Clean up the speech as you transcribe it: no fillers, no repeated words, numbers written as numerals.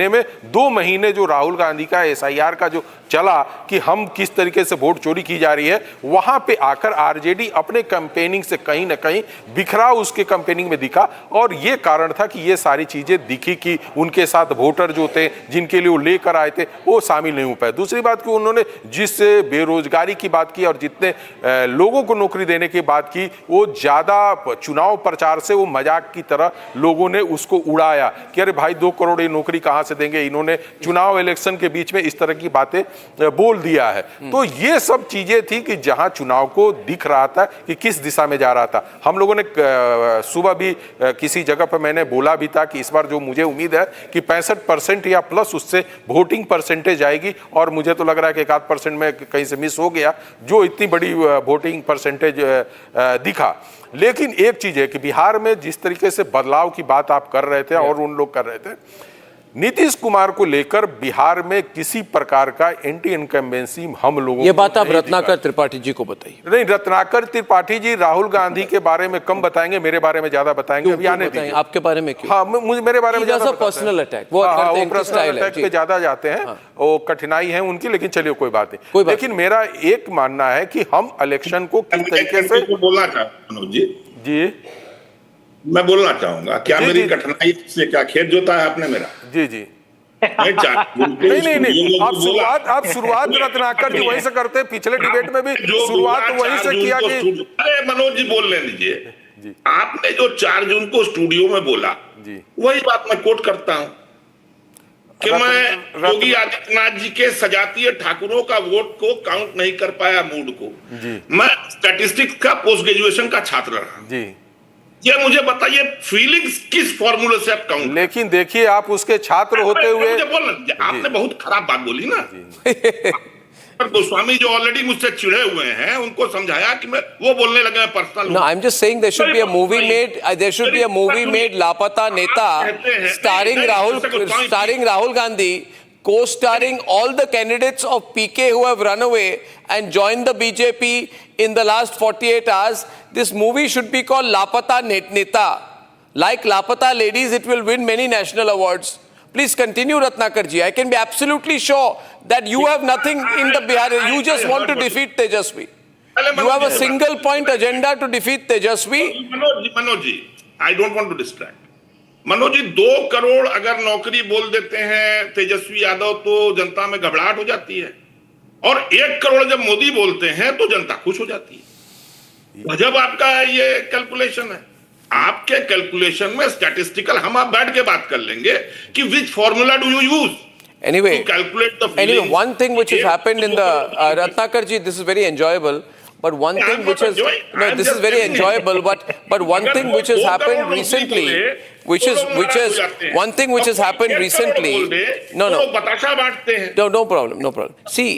में 2 महीने जो राहुल गांधी का एसआईआर का जो चला कि हम किस तरीके से वोट चोरी की जा रही है, वहां पे आकर आरजेडी अपने कैंपेनिंग से कहीं ना कहीं बिखराव उसके कैंपेनिंग में दिखा। और ये कारण था कि ये सारी चीजें दिखी कि उनके साथ वोटर जो थे जिनके लिए वो लेकर आए थे वो शामिल नहीं हो पाए। दूसरी बात कि उन्होंने जिस बेरोजगारी की बात की और जितने लोगों को नौकरी देने की बात की, वो ज्यादा चुनाव प्रचार से वो मजाक की तरह लोगों ने उसको उड़ाया कि अरे भाई 2 करोड़ ये नौकरी कहां से देंगे। इन्होंने चुनाव इलेक्शन के बीच में इस तरह की बातें बोल दिया है। तो ये सब चीजें थी कि जहां चुनाव को दिख रहा था कि किस दिशा में जा रहा था। हम लोगों ने सुबह भी किसी जगह पर मैंने बोला भी था कि इस बार जो मुझे उम्मीद है कि 65% या प्लस उससे वोटिंग परसेंटेज आएगी। और मुझे तो लग रहा है कि 1% में कहीं से मिस हो गया जो इतनी बड़ी वोटिंग परसेंटेज दिखा। लेकिन एक चीज है कि बिहार में जिस तरीके से बदलाव की बात आप कर रहे थे और उन लोग कर रहे थे, नीतीश कुमार को लेकर बिहार में किसी प्रकार का एंटी इनकम्बेंसी हम लोगों ये बात आप रत्नाकर त्रिपाठी जी को बताइए। नहीं, रत्नाकर त्रिपाठी जी राहुल गांधी के बारे में कम बताएंगे, मेरे बारे में ज्यादा बताएंगे। अभी आने दीजिए। आपके बारे में क्यों? हाँ, मुझे मेरे बारे में ज्यादा पर्सनल अटैक, वो पर्सनल अटैक पे ज्यादा जाते हैं। वो कठिनाई है उनकी, लेकिन चलिए कोई बात नहीं। लेकिन मेरा एक मानना है कि हम इलेक्शन को किस तरीके से बोलना चाहता हूं जी मैं बोलना चाहूंगा। क्या मेरी कठिनाई से क्या खेत जोता है आपने मेरा? जी नहीं, आप शुरुआत रत्नाकर जी वहीं से करते। पिछले डिबेट में भी शुरुआत वहीं से किया कि अरे मनोज जी बोल लेने दीजिए। आपने जो 4 जून को स्टूडियो में बोला वही बात मैं कोट करता हूं कि मैं योगी आदित्यनाथ जी के सजातीय ठाकुरों का वोट को काउंट नहीं कर पाया, मूड को। मैं स्टैटिस्टिक्स का पोस्ट ग्रेजुएशन का छात्र रहा जी। ये मुझे बताइए फीलिंग्स किस फॉर्मूले से आप काउंट? लेकिन देखिए आप उसके छात्र होते हुए आपने बहुत खराब बात बोली ना। गोस्वामी जो ऑलरेडी मुझसे चिढ़े हुए हैं उनको समझाया कि मैं वो बोलने लगे personal. No, I'm just saying there should be a movie made. There should be a movie made लापता नेता starring Rahul Gandhi, co-starring all the candidates of PK who have run away and joined the BJP in the last 48 hours. This movie should be called Lapata Neta. Like Lapata Ladies, it will win many national awards. Please continue, Ratnakar ji. I can be absolutely sure that you have nothing in the Bihar. You just want to defeat Tejasvi. You have a single point agenda to defeat Tejasvi. Manoj ji, I don't want to distract. Manoj ji 2 crore अगर नौकरी बोल देते हैं तेजस्वी यादव तो जनता में घबराहट हो जाती है, और 1 करोड़ जब मोदी बोलते हैं तो जनता खुश हो जाती है। जब आपका ये कैलकुलेशन है, आपके कैलकुलेशन में स्टैटिस्टिकल हम आप बैठ के बात कर लेंगे कि which formula do you use anyway to calculate the anyway one thing which has happened in the Ratnakar ji, this is very enjoyable, but one thing which is this is very enjoyable, but one thing which has happened recently one thing which has happened recently no problem, see